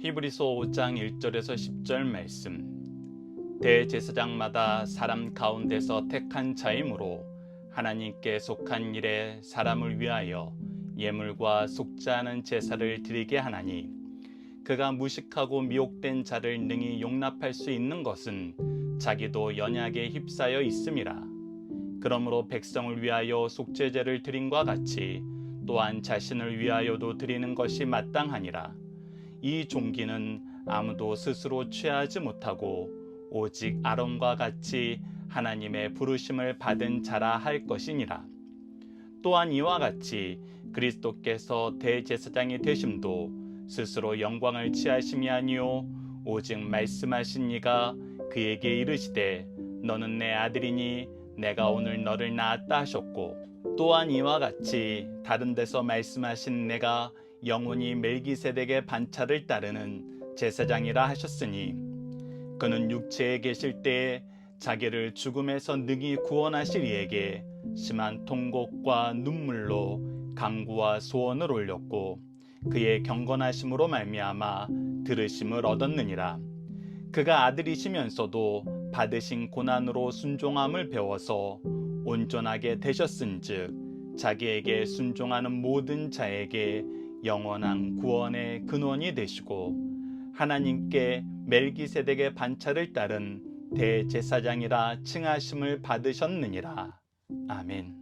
히브리서 5장 1절에서 10절 말씀. 대제사장마다 사람 가운데서 택한 자이므로 하나님께 속한 일에 사람을 위하여 예물과 속지 않은 제사를 드리게 하나니, 그가 무식하고 미혹된 자를 능히 용납할 수 있는 것은 자기도 연약에 휩싸여 있음이라. 그러므로 백성을 위하여 속죄제를 드림과 같이 또한 자신을 위하여도 드리는 것이 마땅하니라. 이 종기는 아무도 스스로 취하지 못하고 오직 아론과 같이 하나님의 부르심을 받은 자라 할 것이니라. 또한 이와 같이 그리스도께서 대제사장이 되심도 스스로 영광을 취하심이 아니요 오직 말씀하신 이가 그에게 이르시되 너는 내 아들이니 내가 오늘 너를 낳았다 하셨고, 또한 이와 같이 다른 데서 말씀하신 내가 영원히 멜기세덱의 반차를 따르는 제사장이라 하셨으니, 그는 육체에 계실 때에 자기를 죽음에서 능히 구원하실 이에게 심한 통곡과 눈물로 간구와 소원을 올렸고 그의 경건하심으로 말미암아 들으심을 얻었느니라. 그가 아들이시면서도 받으신 고난으로 순종함을 배워서 온전하게 되셨은즉 자기에게 순종하는 모든 자에게 영원한 구원의 근원이 되시고 하나님께 멜기세덱의 반차를 따른 대제사장이라 칭하심을 받으셨느니라. 아멘.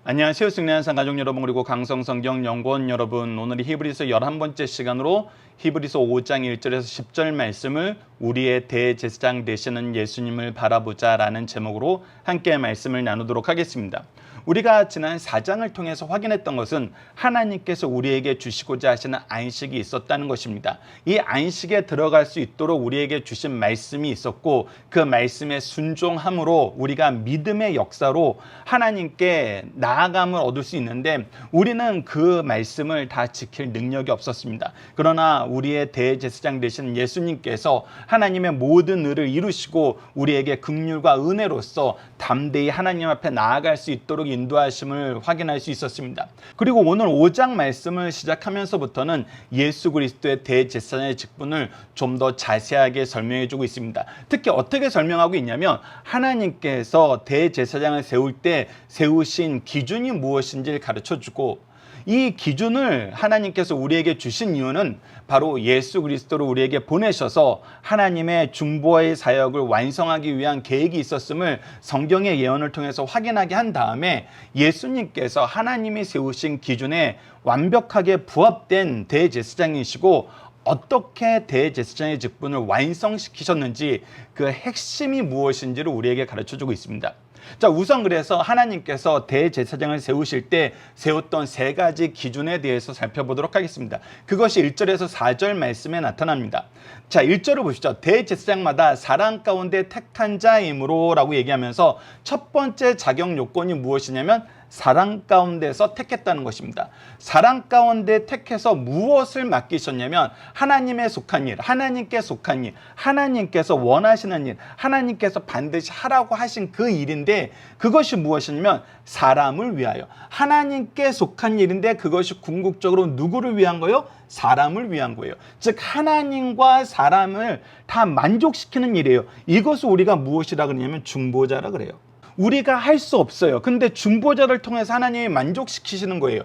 안녕하세요. 승리한 항상 가족 여러분, 그리고 강성성경 연구원 여러분, 오늘이 히브리서 11번째 시간으로 히브리서 5장 1절에서 10절 말씀을 우리의 대제사장 되시는 예수님을 바라보자 라는 제목으로 함께 말씀을 나누도록 하겠습니다. 우리가 지난 4장을 통해서 확인했던 것은 하나님께서 우리에게 주시고자 하시는 안식이 있었다는 것입니다. 이 안식에 들어갈 수 있도록 우리에게 주신 말씀이 있었고, 그 말씀에 순종함으로 우리가 믿음의 역사로 하나님께 나아감을 얻을 수 있는데, 우리는 그 말씀을 다 지킬 능력이 없었습니다. 그러나 우리의 대제사장 되신 예수님께서 하나님의 모든 의를 이루시고 우리에게 긍휼과 은혜로서 담대히 하나님 앞에 나아갈 수 있도록 인도하심을 확인할 수 있었습니다. 그리고 오늘 5장 말씀을 시작하면서부터는 예수 그리스도의 대제사장의 직분을 좀 더 자세하게 설명해 주고 있습니다. 특히 어떻게 설명하고 있냐면, 하나님께서 대제사장을 세울 때 세우신 기준이 무엇인지를 가르쳐 주고, 이 기준을 하나님께서 우리에게 주신 이유는 바로 예수 그리스도를 우리에게 보내셔서 하나님의 중보의 사역을 완성하기 위한 계획이 있었음을 성경의 예언을 통해서 확인하게 한 다음에, 예수님께서 하나님이 세우신 기준에 완벽하게 부합된 대제사장이시고 어떻게 대제사장의 직분을 완성시키셨는지 그 핵심이 무엇인지를 우리에게 가르쳐주고 있습니다. 자, 우선 그래서 하나님께서 대제사장을 세우실 때 세웠던 세 가지 기준에 대해서 살펴보도록 하겠습니다. 그것이 1절에서 4절 말씀에 나타납니다. 자, 1절을 보시죠. 대제사장마다 사람 가운데 택한 자이므로 라고 얘기하면서 첫 번째 자격 요건이 무엇이냐면 사람 가운데서 택했다는 것입니다. 사람 가운데 택해서 무엇을 맡기셨냐면 하나님에 속한 일, 하나님께 속한 일, 하나님께서 원하시는 일, 하나님께서 반드시 하라고 하신 그 일인데, 그것이 무엇이냐면 사람을 위하여 하나님께 속한 일인데, 그것이 궁극적으로 누구를 위한 거예요? 사람을 위한 거예요. 즉 하나님과 사람을 다 만족시키는 일이에요. 이것을 우리가 무엇이라 그러냐면 중보자라 그래요. 우리가 할 수 없어요. 근데 중보자를 통해서 하나님이 만족시키시는 거예요.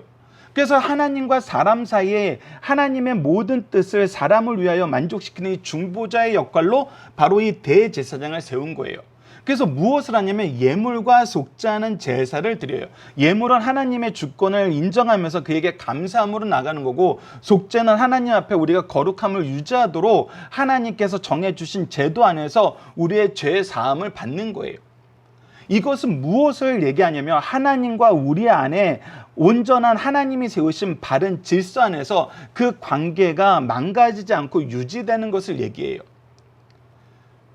그래서 하나님과 사람 사이에 하나님의 모든 뜻을 사람을 위하여 만족시키는 이 중보자의 역할로 바로 이 대제사장을 세운 거예요. 그래서 무엇을 하냐면 예물과 속지 않은 제사를 드려요. 예물은 하나님의 주권을 인정하면서 그에게 감사함으로 나가는 거고, 속죄는 하나님 앞에 우리가 거룩함을 유지하도록 하나님께서 정해주신 제도 안에서 우리의 죄 사함을 받는 거예요. 이것은 무엇을 얘기하냐면 하나님과 우리 안에 온전한 하나님이 세우신 바른 질서 안에서 그 관계가 망가지지 않고 유지되는 것을 얘기해요.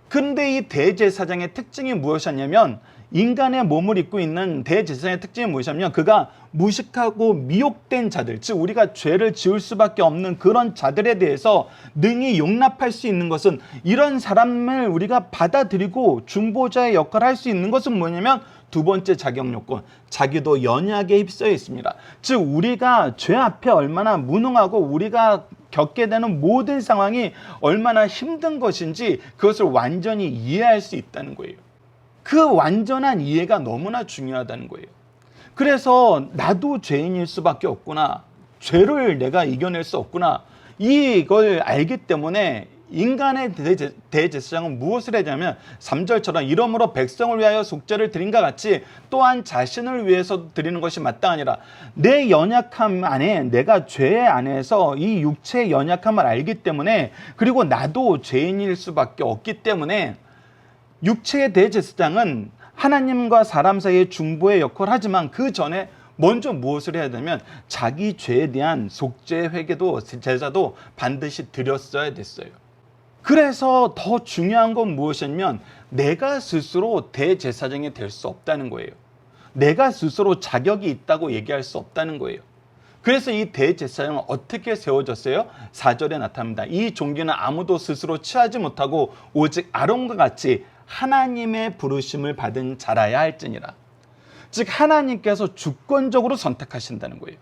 그런데 이 대제사장의 특징이 무엇이었냐면, 인간의 몸을 입고 있는 대제사장의 특징이 무엇이냐면 그가 무식하고 미혹된 자들, 즉 우리가 죄를 지을 수밖에 없는 그런 자들에 대해서 능히 용납할 수 있는 것은, 이런 사람을 우리가 받아들이고 중보자의 역할을 할 수 있는 것은 뭐냐면 두 번째 자격 요건, 자기도 연약에 휩싸여 있습니다. 즉 우리가 죄 앞에 얼마나 무능하고 우리가 겪게 되는 모든 상황이 얼마나 힘든 것인지 그것을 완전히 이해할 수 있다는 거예요. 그 완전한 이해가 너무나 중요하다는 거예요. 그래서 나도 죄인일 수밖에 없구나. 죄를 내가 이겨낼 수 없구나. 이걸 알기 때문에 인간의 대제사장은 무엇을 하냐면 3절처럼 이러므로 백성을 위하여 속죄를 드린과 같이 또한 자신을 위해서 드리는 것이 마땅하니라. 내 연약함 안에 내가 죄 안에서 이 육체의 연약함을 알기 때문에 그리고 나도 죄인일 수밖에 없기 때문에 육체의 대제사장은 하나님과 사람 사이의 중보의 역할을 하지만 그 전에 먼저 무엇을 해야 되냐면 자기 죄에 대한 속죄 회개도 제사도 반드시 드렸어야 됐어요. 그래서 더 중요한 건 무엇이냐면 내가 스스로 대제사장이 될 수 없다는 거예요. 내가 스스로 자격이 있다고 얘기할 수 없다는 거예요. 그래서 이 대제사장은 어떻게 세워졌어요? 4절에 나타납니다. 이 종기는 아무도 스스로 취하지 못하고 오직 아론과 같이 하나님의 부르심을 받은 자라야 할지니라. 즉 하나님께서 주권적으로 선택하신다는 거예요.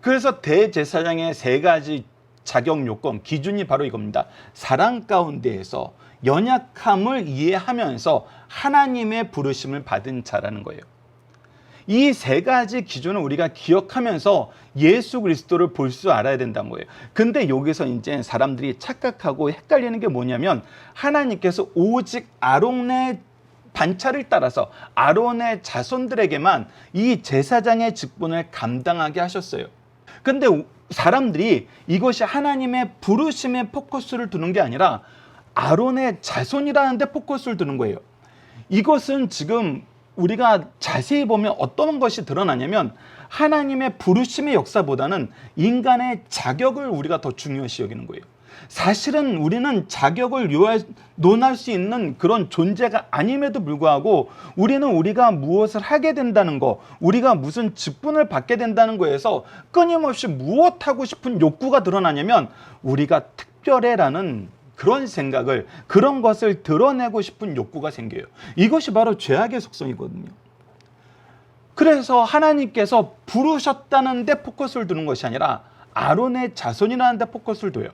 그래서 대제사장의 세 가지 자격 요건, 기준이 바로 이겁니다. 사랑 가운데에서 연약함을 이해하면서 하나님의 부르심을 받은 자라는 거예요. 이 세 가지 기준을 우리가 기억하면서 예수 그리스도를 볼 줄 알아야 된다는 거예요. 근데 여기서 이제 사람들이 착각하고 헷갈리는 게 뭐냐면 하나님께서 오직 아론의 반차를 따라서 아론의 자손들에게만 이 제사장의 직분을 감당하게 하셨어요. 근데 사람들이 이것이 하나님의 부르심에 포커스를 두는 게 아니라 아론의 자손이라는 데 포커스를 두는 거예요. 이것은 지금 우리가 자세히 보면 어떤 것이 드러나냐면 하나님의 부르심의 역사보다는 인간의 자격을 우리가 더 중요시 여기는 거예요. 사실은 우리는 자격을 논할 수 있는 그런 존재가 아님에도 불구하고 우리는 우리가 무엇을 하게 된다는 거, 우리가 무슨 직분을 받게 된다는 거에서 끊임없이 무엇하고 싶은 욕구가 드러나냐면 우리가 특별해라는 그런 생각을, 그런 것을 드러내고 싶은 욕구가 생겨요. 이것이 바로 죄악의 속성이거든요. 그래서 하나님께서 부르셨다는 데 포커스를 두는 것이 아니라 아론의 자손이라는 데 포커스를 둬요.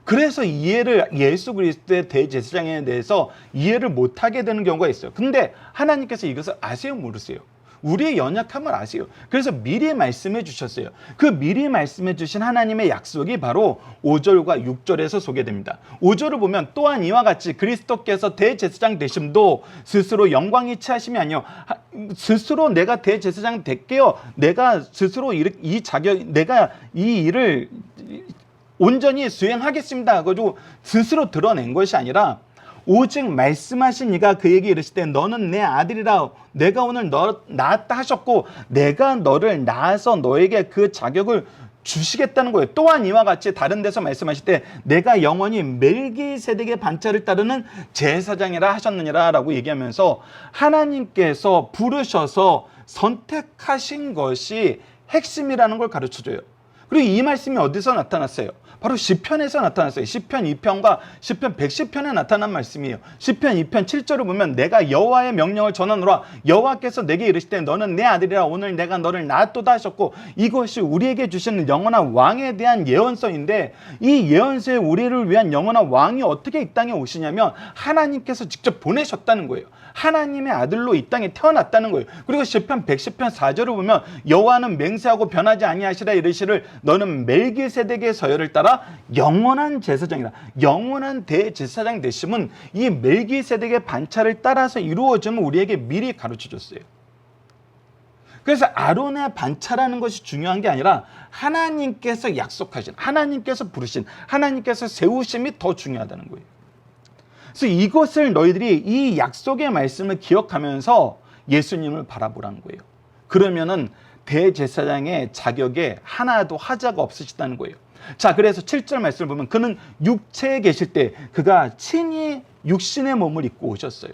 그래서 이해를 예수 그리스도의 대제사장에 대해서 이해를 못하게 되는 경우가 있어요. 근데 하나님께서 이것을 아세요, 모르세요? 우리의 연약함을 아세요. 그래서 미리 말씀해 주셨어요. 그 미리 말씀해 주신 하나님의 약속이 바로 5절과 6절에서 소개됩니다. 5절을 보면 또한 이와 같이 그리스도께서 대제사장 되심도 스스로 영광이 취하심이 아니요 스스로 내가 대제사장 될게요. 내가 스스로 이 자격, 내가 이 일을 온전히 수행하겠습니다. 그리고 스스로 드러낸 것이 아니라 오직 말씀하신 이가 그에게 이르시되 너는 내 아들이라 내가 오늘 너 낳았다 하셨고 내가 너를 낳아서 너에게 그 자격을 주시겠다는 거예요. 또한 이와 같이 다른 데서 말씀하실 때 내가 영원히 멜기세덱의 반차를 따르는 제사장이라 하셨느니라 라고 얘기하면서 하나님께서 부르셔서 선택하신 것이 핵심이라는 걸 가르쳐줘요. 그리고 이 말씀이 어디서 나타났어요? 바로 시편에서 나타났어요. 시편 2편과 시편 110편에 나타난 말씀이에요. 시편 2편 7절을 보면 내가 여호와의 명령을 전하노라 여호와께서 내게 이르시되 너는 내 아들이라 오늘 내가 너를 낳았도다 하셨고 이것이 우리에게 주시는 영원한 왕에 대한 예언서인데 이 예언서에 우리를 위한 영원한 왕이 어떻게 이 땅에 오시냐면 하나님께서 직접 보내셨다는 거예요. 하나님의 아들로 이 땅에 태어났다는 거예요. 그리고 시편 110편 4절을 보면 여호와는 맹세하고 변하지 아니하시라 이르시를 너는 멜기세덱의 서열을 따라 영원한 제사장이라. 영원한 대제사장 되심은 이 멜기세덱의 반차를 따라서 이루어짐을 우리에게 미리 가르쳐줬어요. 그래서 아론의 반차라는 것이 중요한 게 아니라 하나님께서 약속하신, 하나님께서 부르신, 하나님께서 세우심이 더 중요하다는 거예요. 그래서 이것을 너희들이 이 약속의 말씀을 기억하면서 예수님을 바라보라는 거예요. 그러면은 대제사장의 자격에 하나도 하자가 없으시다는 거예요. 자, 그래서 7절 말씀을 보면 그는 육체에 계실 때 그가 친히 육신의 몸을 입고 오셨어요.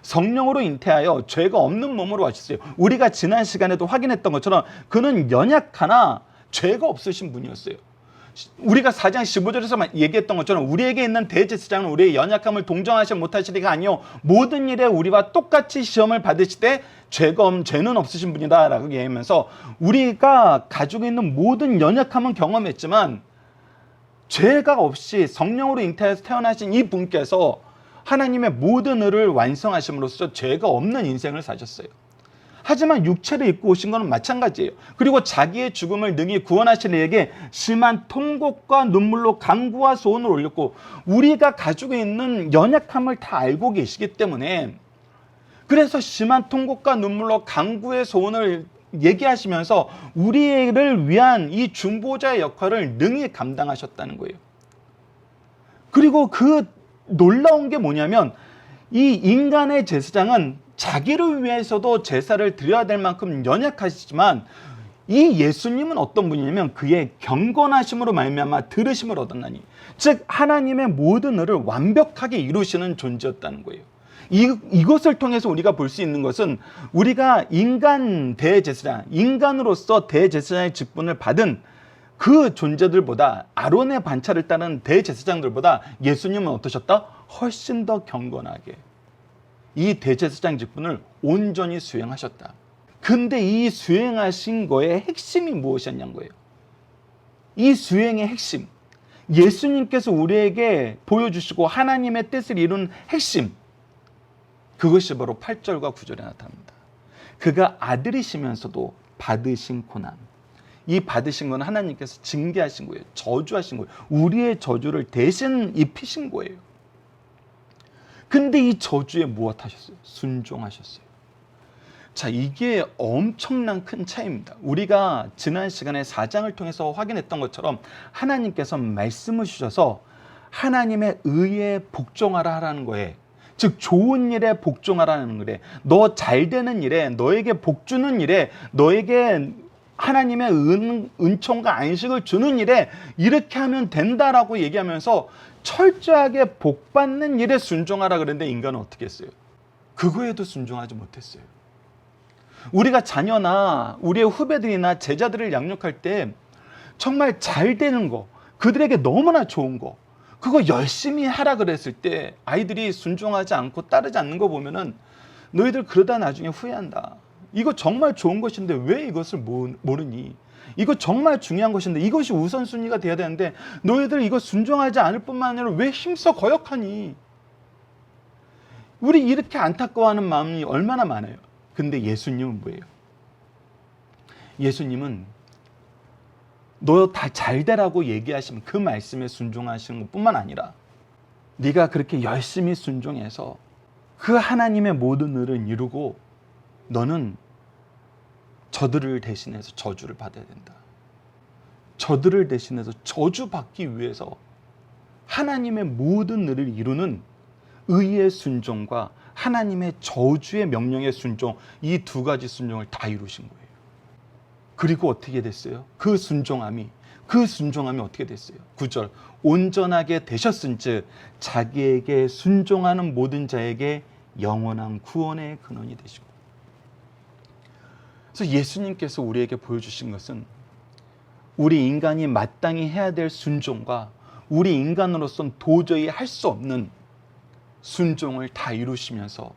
성령으로 잉태하여 죄가 없는 몸으로 와셨어요. 우리가 지난 시간에도 확인했던 것처럼 그는 연약하나 죄가 없으신 분이었어요. 우리가 4장 15절에서 얘기했던 것처럼 우리에게 있는 대제사장은 우리의 연약함을 동정하지 못하시리가 아니요 모든 일에 우리와 똑같이 시험을 받으시되 죄는 없으신 분이다 라고 얘기하면서 우리가 가지고 있는 모든 연약함은 경험했지만 죄가 없이 성령으로 잉태해서 태어나신 이 분께서 하나님의 모든 의를 완성하심으로써 죄가 없는 인생을 사셨어요. 하지만 육체를 입고 오신 것은 마찬가지예요. 그리고 자기의 죽음을 능히 구원하시는 이에게 심한 통곡과 눈물로 간구와 소원을 올렸고 우리가 가지고 있는 연약함을 다 알고 계시기 때문에 그래서 심한 통곡과 눈물로 간구의 소원을 얘기하시면서 우리를 위한 이 중보자의 역할을 능히 감당하셨다는 거예요. 그리고 그 놀라운 게 뭐냐면 이 인간의 제사장은 자기를 위해서도 제사를 드려야 될 만큼 연약하시지만 이 예수님은 어떤 분이냐면 그의 경건하심으로 말미암아 들으심을 얻었나니 즉 하나님의 모든 의를 완벽하게 이루시는 존재였다는 거예요. 이것을 통해서 우리가 볼 수 있는 것은 우리가 인간 대제사장, 인간으로서 대제사장의 직분을 받은 그 존재들보다 아론의 반차를 따른 대제사장들보다 예수님은 어떠셨다? 훨씬 더 경건하게 이 대제사장 직분을 온전히 수행하셨다. 근데 이 수행하신 거의 핵심이 무엇이었냐는 거예요. 이 수행의 핵심, 예수님께서 우리에게 보여주시고 하나님의 뜻을 이룬 핵심, 그것이 바로 8절과 9절에 나타납니다. 그가 아들이시면서도 받으신 고난, 이 받으신 건 하나님께서 징계하신 거예요. 저주하신 거예요. 우리의 저주를 대신 입히신 거예요. 근데 이 저주에 무엇 하셨어요? 순종하셨어요. 자, 이게 엄청난 큰 차이입니다. 우리가 지난 시간에 4장을 통해서 확인했던 것처럼 하나님께서 말씀을 주셔서 하나님의 의에 복종하라 하라는 거예요. 즉 좋은 일에 복종하라는 거래. 너 잘 되는 일에, 너에게 복 주는 일에, 너에게 하나님의 은총과 안식을 주는 일에 이렇게 하면 된다라고 얘기하면서 철저하게 복 받는 일에 순종하라 그랬는데 인간은 어떻게 했어요? 그거에도 순종하지 못했어요. 우리가 자녀나 우리의 후배들이나 제자들을 양육할 때 정말 잘 되는 거, 그들에게 너무나 좋은 거, 그거 열심히 하라 그랬을 때 아이들이 순종하지 않고 따르지 않는 거 보면은 너희들 그러다 나중에 후회한다. 이거 정말 좋은 것인데 왜 이것을 모르니? 이거 정말 중요한 것인데 이것이 우선순위가 돼야 되는데 너희들 이거 순종하지 않을 뿐만 아니라 왜 힘써 거역하니? 우리 이렇게 안타까워하는 마음이 얼마나 많아요. 근데 예수님은 뭐예요? 예수님은 너 다 잘 되라고 얘기하시면 그 말씀에 순종하시는 것뿐만 아니라 네가 그렇게 열심히 순종해서 그 하나님의 모든 의를 이루고 너는 저들을 대신해서 저주를 받아야 된다. 저들을 대신해서 저주받기 위해서 하나님의 모든 의를 이루는 의의 순종과 하나님의 저주의 명령의 순종, 이 두 가지 순종을 다 이루신 거예요. 그리고 어떻게 됐어요? 그 순종함이 어떻게 됐어요? 9절, 온전하게 되셨은즉 자기에게 순종하는 모든 자에게 영원한 구원의 근원이 되시고. 그래서 예수님께서 우리에게 보여주신 것은 우리 인간이 마땅히 해야 될 순종과 우리 인간으로서는 도저히 할 수 없는 순종을 다 이루시면서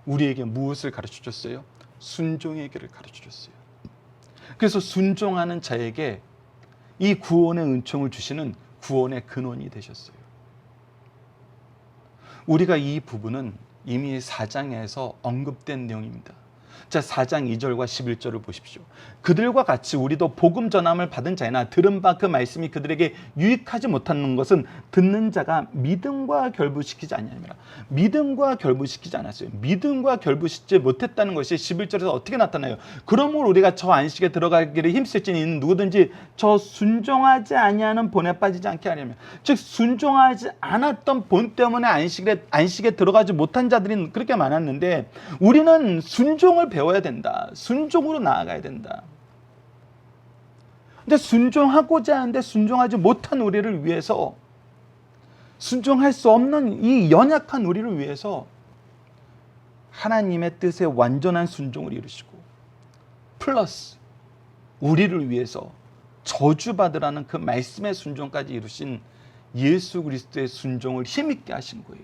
우리에게 무엇을 가르쳐 줬어요? 순종의 길을 가르쳐 줬어요. 그래서 순종하는 자에게 이 구원의 은총을 주시는 구원의 근원이 되셨어요. 우리가 이 부분은 이미 4장에서 언급된 내용입니다. 자, 4장 2절과 11절을 보십시오. 그들과 같이 우리도 복음 전함을 받은 자이나 들은 바 그 말씀이 그들에게 유익하지 못하는 것은 듣는 자가 믿음과 결부시키지 아니하니라. 믿음과 결부시키지 않았어요. 믿음과 결부시키지 못했다는 것이 11절에서 어떻게 나타나요? 그러므로 우리가 저 안식에 들어가기를 힘쓸지니 누구든지 저 순종하지 아니하는 본에 빠지지 않게 하려면, 즉 순종하지 않았던 본 때문에 안식에 들어가지 못한 자들이 그렇게 많았는데 우리는 순종을 배워야 된다. 순종으로 나아가야 된다. 근데 순종하고자 하는데 순종하지 못한 우리를 위해서, 순종할 수 없는 이 연약한 우리를 위해서 하나님의 뜻에 완전한 순종을 이루시고 플러스 우리를 위해서 저주받으라는 그 말씀의 순종까지 이루신 예수 그리스도의 순종을 힘있게 하신 거예요.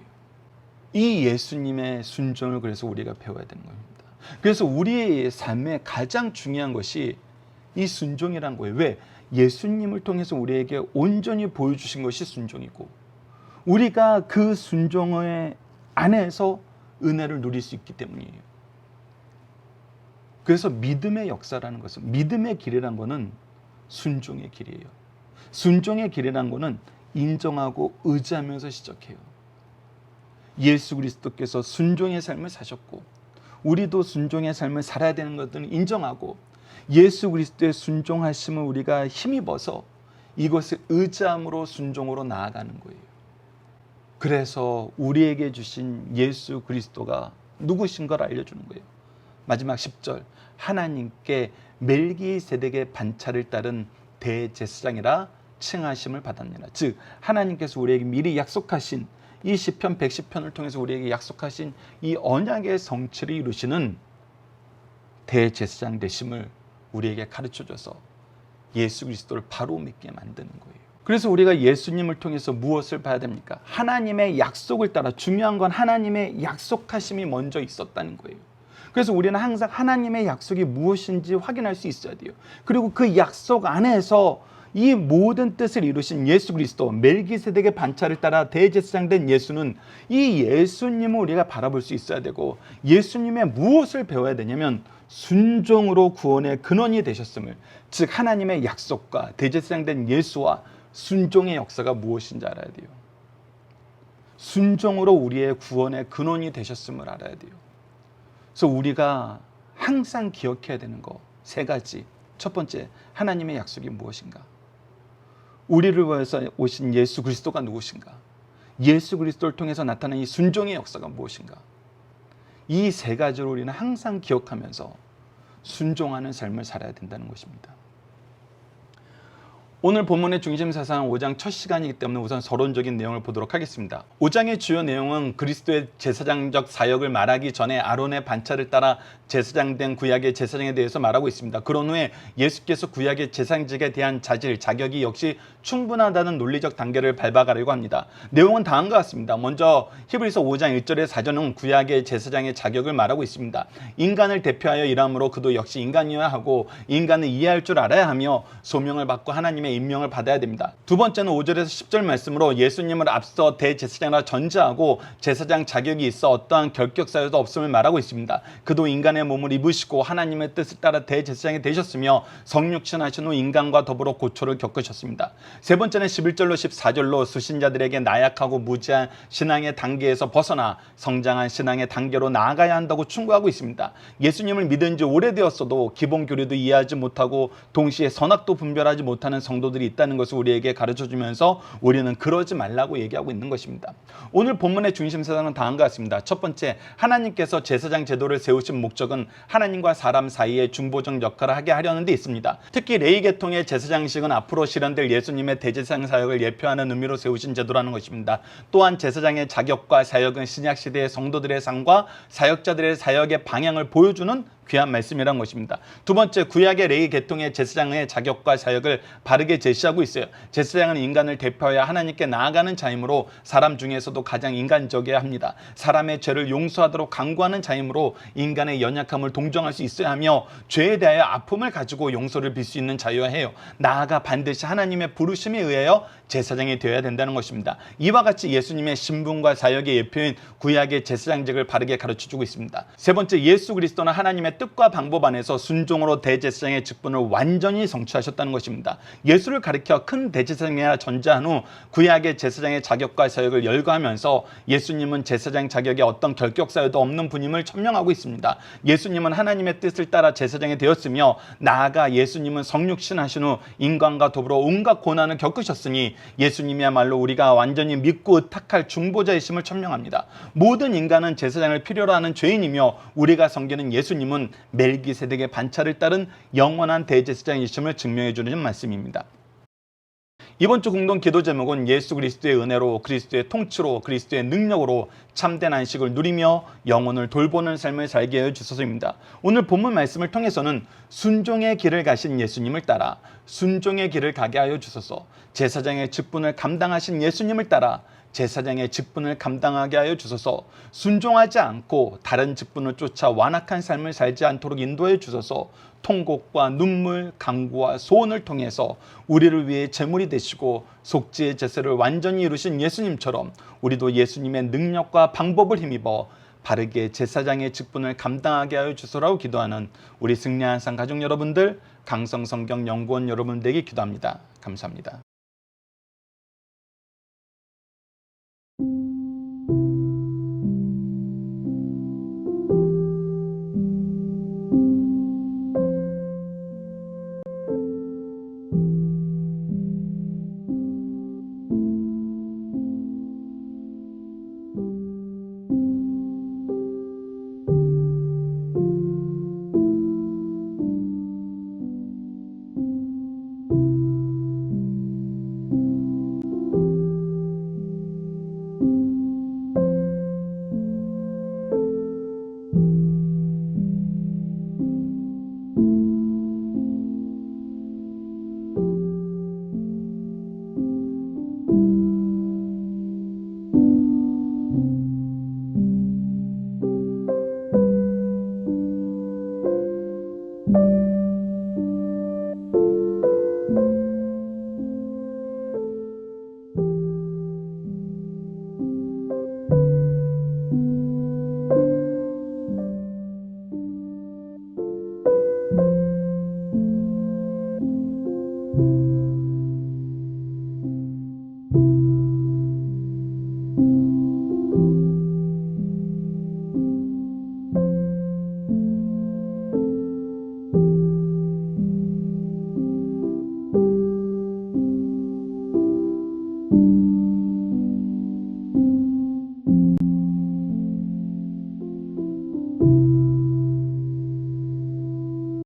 이 예수님의 순종을 그래서 우리가 배워야 되는 겁니다. 그래서 우리의 삶에 가장 중요한 것이 이 순종이란 거예요. 왜? 예수님을 통해서 우리에게 온전히 보여주신 것이 순종이고, 우리가 그 순종의 안에서 은혜를 누릴 수 있기 때문이에요. 그래서 믿음의 역사라는 것은, 믿음의 길이라는 것은 순종의 길이에요. 순종의 길이라는 것은 인정하고 의지하면서 시작해요. 예수 그리스도께서 순종의 삶을 사셨고, 우리도 순종의 삶을 살아야 되는 것들은 인정하고, 예수 그리스도의 순종하심을 우리가 힘입어서 이것을 의지함으로 순종으로 나아가는 거예요. 그래서 우리에게 주신 예수 그리스도가 누구신 걸 알려주는 거예요. 마지막 10절, 하나님께 멜기세덱의 반차를 따른 대제사장이라 칭하심을 받았느니라. 즉 하나님께서 우리에게 미리 약속하신 이 시편 110편을 통해서 우리에게 약속하신 이 언약의 성취를 이루시는 대제사장 되심을 우리에게 가르쳐줘서 예수 그리스도를 바로 믿게 만드는 거예요. 그래서 우리가 예수님을 통해서 무엇을 봐야 됩니까? 하나님의 약속을 따라, 중요한 건 하나님의 약속하심이 먼저 있었다는 거예요. 그래서 우리는 항상 하나님의 약속이 무엇인지 확인할 수 있어야 돼요. 그리고 그 약속 안에서 이 모든 뜻을 이루신 예수 그리스도, 멜기세덱의 반차를 따라 대제사장 된 예수는, 이 예수님을 우리가 바라볼 수 있어야 되고, 예수님의 무엇을 배워야 되냐면 순종으로 구원의 근원이 되셨음을, 즉 하나님의 약속과 대제사장 된 예수와 순종의 역사가 무엇인지 알아야 돼요. 순종으로 우리의 구원의 근원이 되셨음을 알아야 돼요. 그래서 우리가 항상 기억해야 되는 거 세 가지. 첫 번째, 하나님의 약속이 무엇인가? 우리를 위해서 오신 예수 그리스도가 누구신가? 예수 그리스도를 통해서 나타난 이 순종의 역사가 무엇인가? 이 세 가지를 우리는 항상 기억하면서 순종하는 삶을 살아야 된다는 것입니다. 오늘 본문의 중심 사상은 5장 첫 시간이기 때문에 우선 서론적인 내용을 보도록 하겠습니다. 5장의 주요 내용은 그리스도의 제사장적 사역을 말하기 전에 아론의 반차를 따라 제사장된 구약의 제사장에 대해서 말하고 있습니다. 그런 후에 예수께서 구약의 제사장직에 대한 자격이 역시 충분하다는 논리적 단계를 밟아가려고 합니다. 내용은 다음과 같습니다. 먼저 히브리서 5장 1절의 사전은 구약의 제사장의 자격을 말하고 있습니다. 인간을 대표하여 일함으로 그도 역시 인간이어야 하고, 인간을 이해할 줄 알아야 하며, 소명을 받고 하나님의 임명을 받아야 됩니다. 두 번째는 5절에서 10절 말씀으로 예수님을 앞서 대제사장이라 전제하고 제사장 자격이 있어 어떠한 결격 사유도 없음을 말하고 있습니다. 그도 인간의 몸을 입으시고 하나님의 뜻을 따라 대제사장이 되셨으며 성육신 하신 후 인간과 더불어 고초를 겪으셨습니다. 세 번째는 11절로 14절로 수신자들에게 나약하고 무지한 신앙의 단계에서 벗어나 성장한 신앙의 단계로 나아가야 한다고 충고하고 있습니다. 예수님을 믿은 지 오래되었어도 기본 교리도 이해하지 못하고 동시에 선악도 분별하지 못하는 성도들이 있다는 것을 우리에게 가르쳐주면서 우리는 그러지 말라고 얘기하고 있는 것입니다. 오늘 본문의 중심 사상은 다음과 같습니다. 첫 번째, 하나님께서 제사장 제도를 세우신 목적은 하나님과 사람 사이의 중보적 역할을 하게 하려는 데 있습니다. 특히 레위 계통의 제사장식은 앞으로 실현될 예수님의 대제사장 사역을 예표하는 의미로 세우신 제도라는 것입니다. 또한 제사장의 자격과 사역은 신약 시대의 성도들의 삶과 사역자들의 사역의 방향을 보여주는 귀한 말씀이란 것입니다. 두 번째, 구약의 레위 계통의 제사장의 자격과 사역을 바르게 제시하고 있어요. 제사장은 인간을 대표하여 하나님께 나아가는 자이므로 사람 중에서도 가장 인간적이어야 합니다. 사람의 죄를 용서하도록 강구하는 자이므로 인간의 연약함을 동정할 수 있어야 하며, 죄에 대하여 아픔을 가지고 용서를 빌 수 있는 자여야 해요. 나아가 반드시 하나님의 부르심에 의하여 제사장이 되어야 된다는 것입니다. 이와 같이 예수님의 신분과 사역의 예표인 구약의 제사장직을 바르게 가르쳐주고 있습니다. 세 번째, 예수 그리스도는 하나님의 뜻과 방법 안에서 순종으로 대제사장의 직분을 완전히 성취하셨다는 것입니다. 예수를 가리켜 큰 대제사장이라 전제한 후 구약의 제사장의 자격과 사역을 열거하면서 예수님은 제사장 자격에 어떤 결격 사유도 없는 분임을 천명하고 있습니다. 예수님은 하나님의 뜻을 따라 제사장이 되었으며, 나아가 예수님은 성육신 하신 후 인간과 더불어 온갖 고난을 겪으셨으니 예수님이야말로 우리가 완전히 믿고 의탁할 중보자이심을 천명합니다. 모든 인간은 제사장을 필요로 하는 죄인이며, 우리가 섬기는 예수님은 멜기세덱의 반차를 따른 영원한 대제사장이심을 증명해 주는 말씀입니다. 이번 주 공동 기도 제목은 예수 그리스도의 은혜로, 그리스도의 통치로, 그리스도의 능력으로 참된 안식을 누리며 영혼을 돌보는 삶을 살게 하여 주소서입니다. 오늘 본문 말씀을 통해서는 순종의 길을 가신 예수님을 따라 순종의 길을 가게 하여 주소서, 제사장의 직분을 감당하신 예수님을 따라 제사장의 직분을 감당하게 하여 주소서, 순종하지 않고 다른 직분을 쫓아 완악한 삶을 살지 않도록 인도해 주소서, 통곡과 눈물, 간구와 소원을 통해서 우리를 위해 제물이 되시고 속죄의 제사를 완전히 이루신 예수님처럼 우리도 예수님의 능력과 방법을 힘입어 바르게 제사장의 직분을 감당하게 하여 주소라고 기도하는 우리 승리한 상 가족 여러분들, 강성성경연구원 여러분들에게 기도합니다. 감사합니다.